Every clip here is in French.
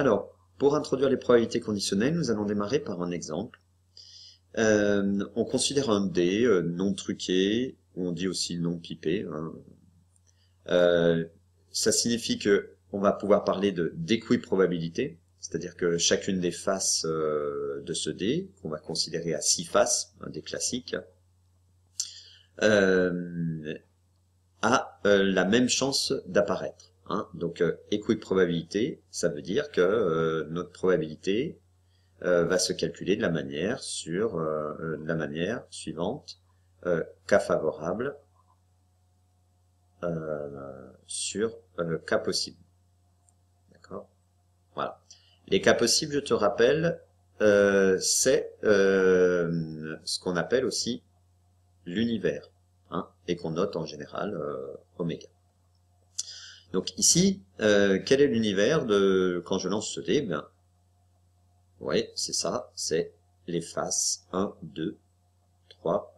Alors, pour introduire les probabilités conditionnelles, nous allons démarrer par un exemple. On considère un dé non truqué, ou on dit aussi non pipé. Ça signifie que on va pouvoir parler d'équiprobabilité, c'est-à-dire que chacune des faces de ce dé, qu'on va considérer à 6 faces, un dé classique, a la même chance d'apparaître. Donc équiprobabilité, ça veut dire que notre probabilité va se calculer de la manière suivante, cas favorable sur cas possible. D'accord? Voilà. Les cas possibles, je te rappelle, c'est ce qu'on appelle aussi l'univers, et qu'on note en général oméga. Donc ici, quel est l'univers de quand je lance ce dé? Ben, oui, c'est ça, c'est les faces 1, 2, 3,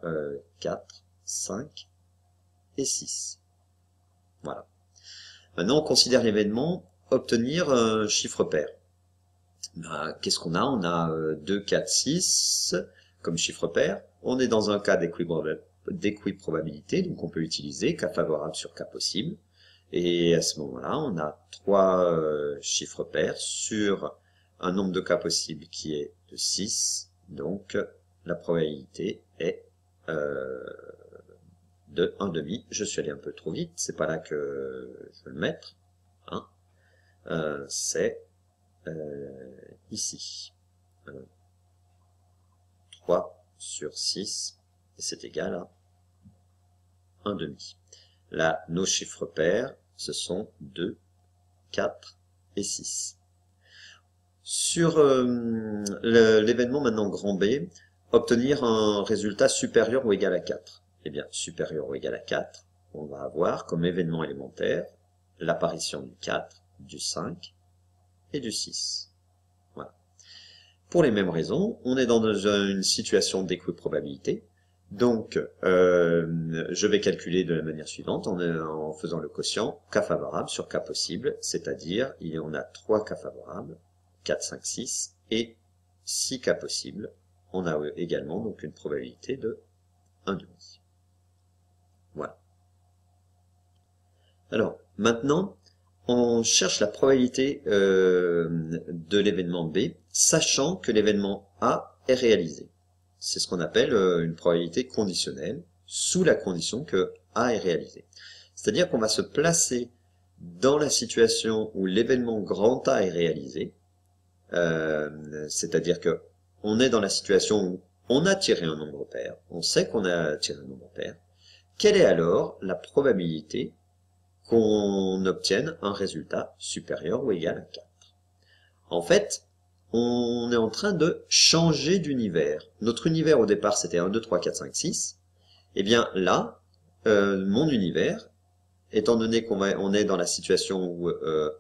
4, 5 et 6. Voilà. Maintenant, on considère l'événement obtenir un chiffre pair. Ben, qu'est-ce qu'on a? On a 2, 4, 6 comme chiffre pair. On est dans un cas d'équiprobabilité, donc on peut utiliser cas favorable sur cas possible. Et à ce moment-là, on a 3 chiffres pairs sur un nombre de cas possibles qui est de 6. Donc, la probabilité est de 1/2. Je suis allé un peu trop vite, c'est pas là que je veux le mettre. C'est ici. 3 sur 6, et c'est égal à 1/2. Là, nos chiffres pairs, ce sont 2, 4 et 6. Sur l'événement maintenant grand B, obtenir un résultat supérieur ou égal à 4. Eh bien, supérieur ou égal à 4, on va avoir comme événement élémentaire l'apparition du 4, du 5 et du 6. Voilà. Pour les mêmes raisons, on est dans une situation d'équiprobabilité. Donc, je vais calculer de la manière suivante en faisant le quotient cas favorable sur cas possible, c'est-à-dire on a 3 cas favorables, 4, 5, 6, et 6 cas possibles. On a également donc une probabilité de 1/2. Voilà. Alors, maintenant, on cherche la probabilité de l'événement B, sachant que l'événement A est réalisé. C'est ce qu'on appelle une probabilité conditionnelle, sous la condition que A est réalisé. C'est-à-dire qu'on va se placer dans la situation où l'événement grand A est réalisé, c'est-à-dire que on est dans la situation où on a tiré un nombre pair, on sait qu'on a tiré un nombre pair. Quelle est alors la probabilité qu'on obtienne un résultat supérieur ou égal à 4? En fait, on est en train de changer d'univers. Notre univers au départ c'était 1, 2, 3, 4, 5, 6. Et bien là, mon univers, étant donné on est dans la situation où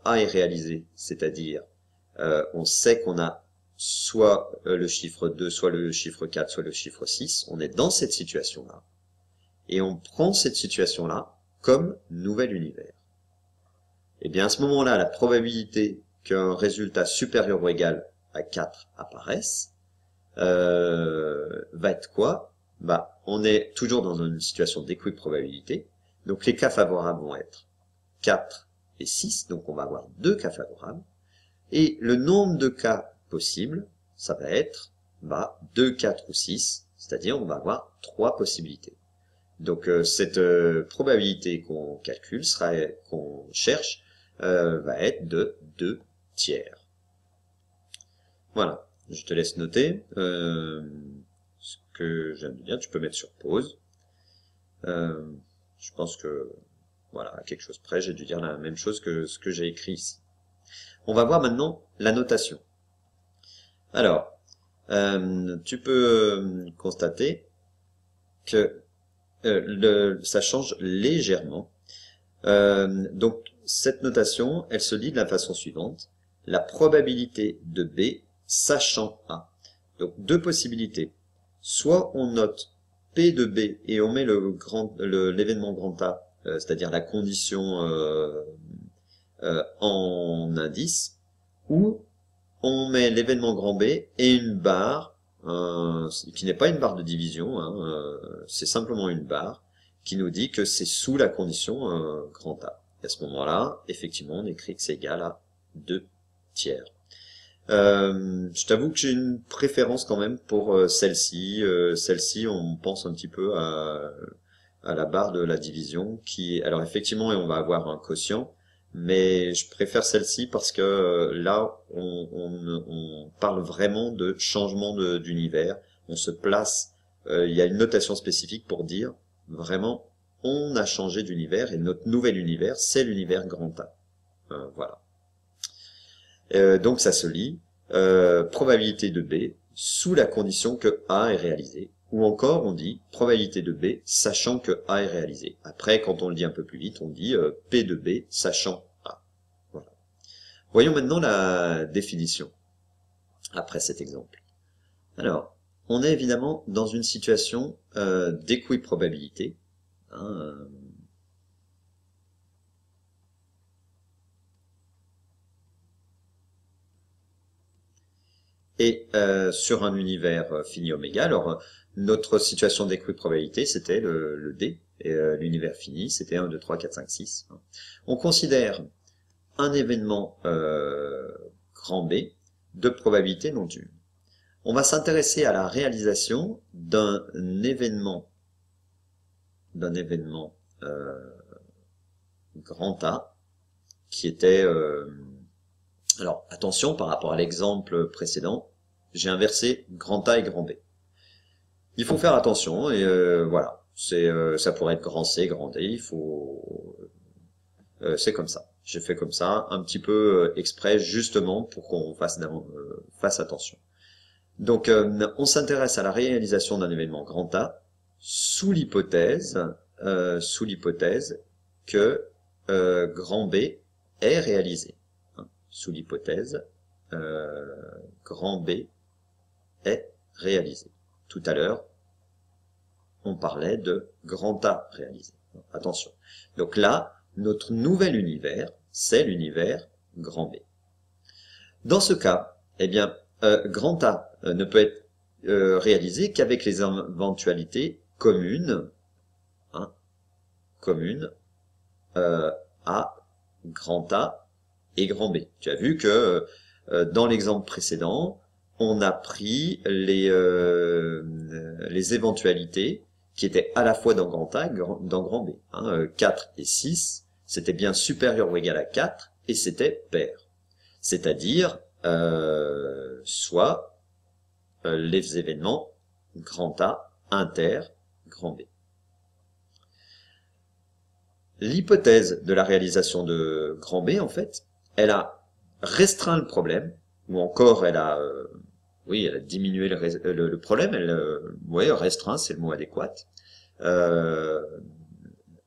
A est réalisé, c'est-à-dire on sait qu'on a soit le chiffre 2, soit le chiffre 4, soit le chiffre 6, on est dans cette situation-là. Et on prend cette situation-là comme nouvel univers. Et bien à ce moment-là, la probabilité qu'un résultat supérieur ou égal à 4 apparaisse va être quoi? Bah, on est toujours dans une situation d'équiprobabilité. Donc les cas favorables vont être 4 et 6, donc on va avoir 2 cas favorables. Et le nombre de cas possibles, ça va être 2, 4 ou 6, c'est-à-dire on va avoir 3 possibilités. Donc cette probabilité qu'on calcule, qu'on cherche, va être de 2 tiers. Voilà, je te laisse noter ce que je viens de dire. Tu peux mettre sur pause. Je pense que, voilà, à quelque chose près, j'ai dû dire la même chose que ce que j'ai écrit ici. On va voir maintenant la notation. Alors, tu peux constater que ça change légèrement. Donc, cette notation, elle se lit de la façon suivante. La probabilité de B sachant A. Donc, 2 possibilités. Soit on note P de B et on met l'événement grand A, c'est-à-dire la condition en indice, ou on met l'événement grand B et une barre, qui n'est pas une barre de division, hein, c'est simplement une barre, qui nous dit que c'est sous la condition grand A. Et à ce moment-là, effectivement, on écrit que c'est égal à 2 tiers. Je t'avoue que j'ai une préférence quand même pour celle-ci. Celle-ci, on pense un petit peu à la barre de la division, qui, alors effectivement, on va avoir un quotient, mais je préfère celle-ci parce que là, on parle vraiment de changement d'univers. On se place, il y a une notation spécifique pour dire vraiment, on a changé d'univers et notre nouvel univers, c'est l'univers grand A. Voilà. Donc ça se lit, probabilité de B sous la condition que A est réalisé. Ou encore, on dit probabilité de B sachant que A est réalisé. Après, quand on le dit un peu plus vite, on dit P de B sachant A. Voilà. Voyons maintenant la définition, après cet exemple. Alors, on est évidemment dans une situation d'équiprobabilité. Hein, et sur un univers fini oméga. Alors, notre situation d'équiprobabilité, c'était le D, et l'univers fini, c'était 1, 2, 3, 4, 5, 6. On considère un événement grand B de probabilité non nulle. On va s'intéresser à la réalisation d'un événement grand A qui était... alors, attention, par rapport à l'exemple précédent, j'ai inversé grand A et grand B. Il faut faire attention, et voilà. Ça pourrait être grand C, grand D, il faut... c'est comme ça. J'ai fait comme ça, un petit peu exprès, justement, pour qu'on fasse attention. Donc, on s'intéresse à la réalisation d'un événement grand A sous l'hypothèse que grand B est réalisé. Sous l'hypothèse grand B est réalisé. Tout à l'heure, on parlait de grand A réalisé. Attention. Donc là, notre nouvel univers, c'est l'univers grand B. Dans ce cas, eh bien, grand A ne peut être réalisé qu'avec les éventualités communes, à grand A et grand B. Tu as vu que dans l'exemple précédent, on a pris les éventualités qui étaient à la fois dans grand A et dans grand B. 4 et 6, c'était bien supérieur ou égal à 4 et c'était pair. C'est-à-dire soit les événements grand A, inter, grand B. L'hypothèse de la réalisation de grand B, en fait, elle a restreint le problème, ou encore elle a, elle a diminué le problème, restreint, c'est le mot adéquat.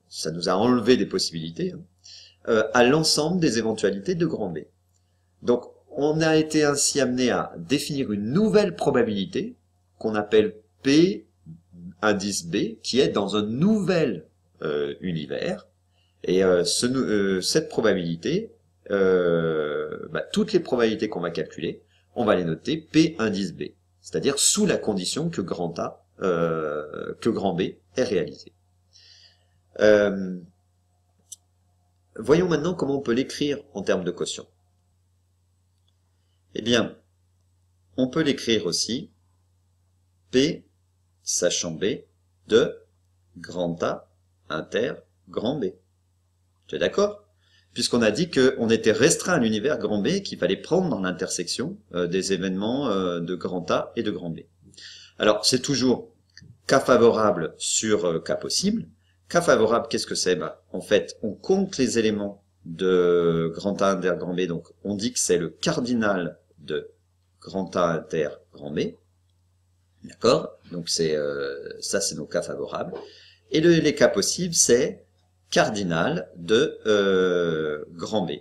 Ça nous a enlevé des possibilités, à l'ensemble des éventualités de grand B. Donc, on a été ainsi amené à définir une nouvelle probabilité qu'on appelle P indice B, qui est dans un nouvel univers. Et cette probabilité, toutes les probabilités qu'on va calculer, on va les noter P indice B, c'est-à-dire sous la condition que grand A, que grand B est réalisé. Voyons maintenant comment on peut l'écrire en termes de quotient. Eh bien, on peut l'écrire aussi P, sachant B, de grand A, inter, grand B. Tu es d'accord? Puisqu'on a dit qu'on était restreint à l'univers grand B qu'il fallait prendre dans l'intersection des événements de grand A et de grand B. Alors, c'est toujours cas favorable sur cas possible. Cas favorable, qu'est-ce que c'est? En fait, on compte les éléments de grand A inter grand B, donc on dit que c'est le cardinal de grand A inter grand B. D'accord? Donc ça, c'est nos cas favorables. Et les cas possibles, c'est cardinal de grand B,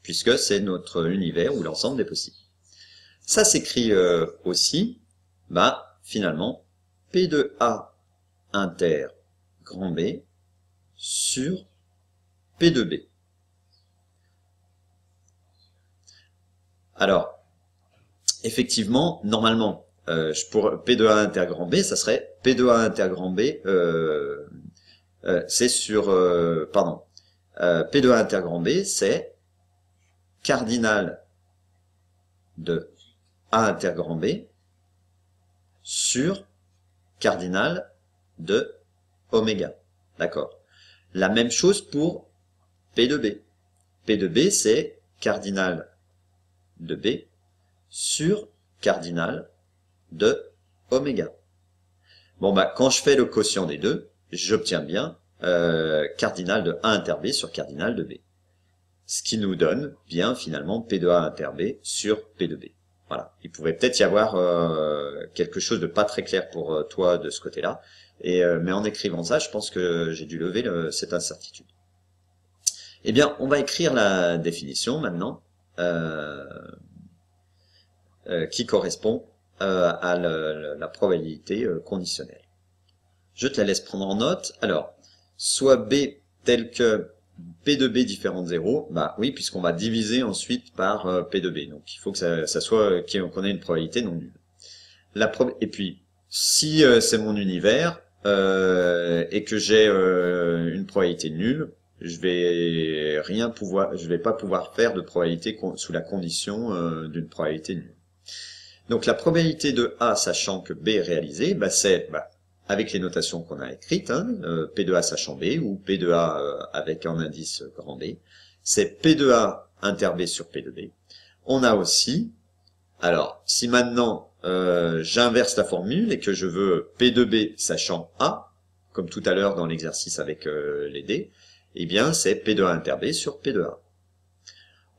puisque c'est notre univers ou l'ensemble des possibles. Ça s'écrit aussi, finalement, P de A inter grand B sur P de B. Alors, effectivement, normalement, pour P de A inter grand B, ça serait P de A inter grand B, c'est sur, pardon, P de A inter grand B, c'est cardinal de A inter grand B sur cardinal de oméga. D'accord. La même chose pour P de B. P de B, c'est cardinal de B sur cardinal de oméga. Bon, bah, quand je fais le quotient des deux, j'obtiens bien cardinal de A inter B sur cardinal de B. Ce qui nous donne bien finalement P de A inter B sur P de B. Voilà. Il pouvait peut-être y avoir quelque chose de pas très clair pour toi de ce côté-là. Mais en écrivant ça, je pense que j'ai dû lever cette incertitude. Eh bien, on va écrire la définition maintenant qui correspond à la probabilité conditionnelle. Je te la laisse prendre en note. Alors, soit B tel que P de B différent de 0, bah oui, puisqu'on va diviser ensuite par P de B. Donc, il faut que ça soit qu'on ait une probabilité non nulle. Et puis, si c'est mon univers et que j'ai une probabilité nulle, je vais pas pouvoir faire de probabilité sous la condition d'une probabilité nulle. Donc la probabilité de A sachant que B est réalisé, bah, c'est avec les notations qu'on a écrites, hein, P de A sachant B ou P de A avec un indice grand B, c'est P de A inter B sur P de B. On a aussi, alors si maintenant j'inverse la formule et que je veux P de B sachant A, comme tout à l'heure dans l'exercice avec les D, eh bien c'est P de A inter B sur P de A.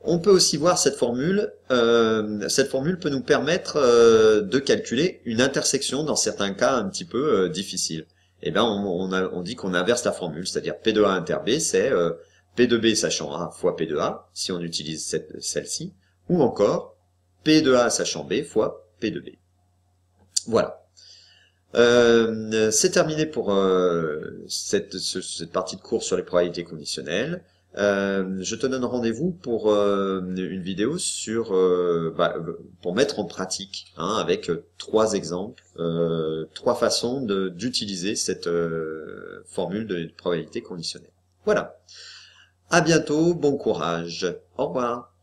On peut aussi voir cette formule peut nous permettre de calculer une intersection dans certains cas un petit peu difficiles. Eh bien, on dit qu'on inverse la formule, c'est-à-dire P de A inter B, c'est P de B sachant A fois P de A, si on utilise celle-ci, ou encore P de A sachant B fois P de B. Voilà. C'est terminé pour cette partie de cours sur les probabilités conditionnelles. Je te donne rendez-vous pour une vidéo sur pour mettre en pratique avec 3 exemples, 3 façons d'utiliser cette formule de probabilité conditionnelle. Voilà. À bientôt, bon courage. Au revoir.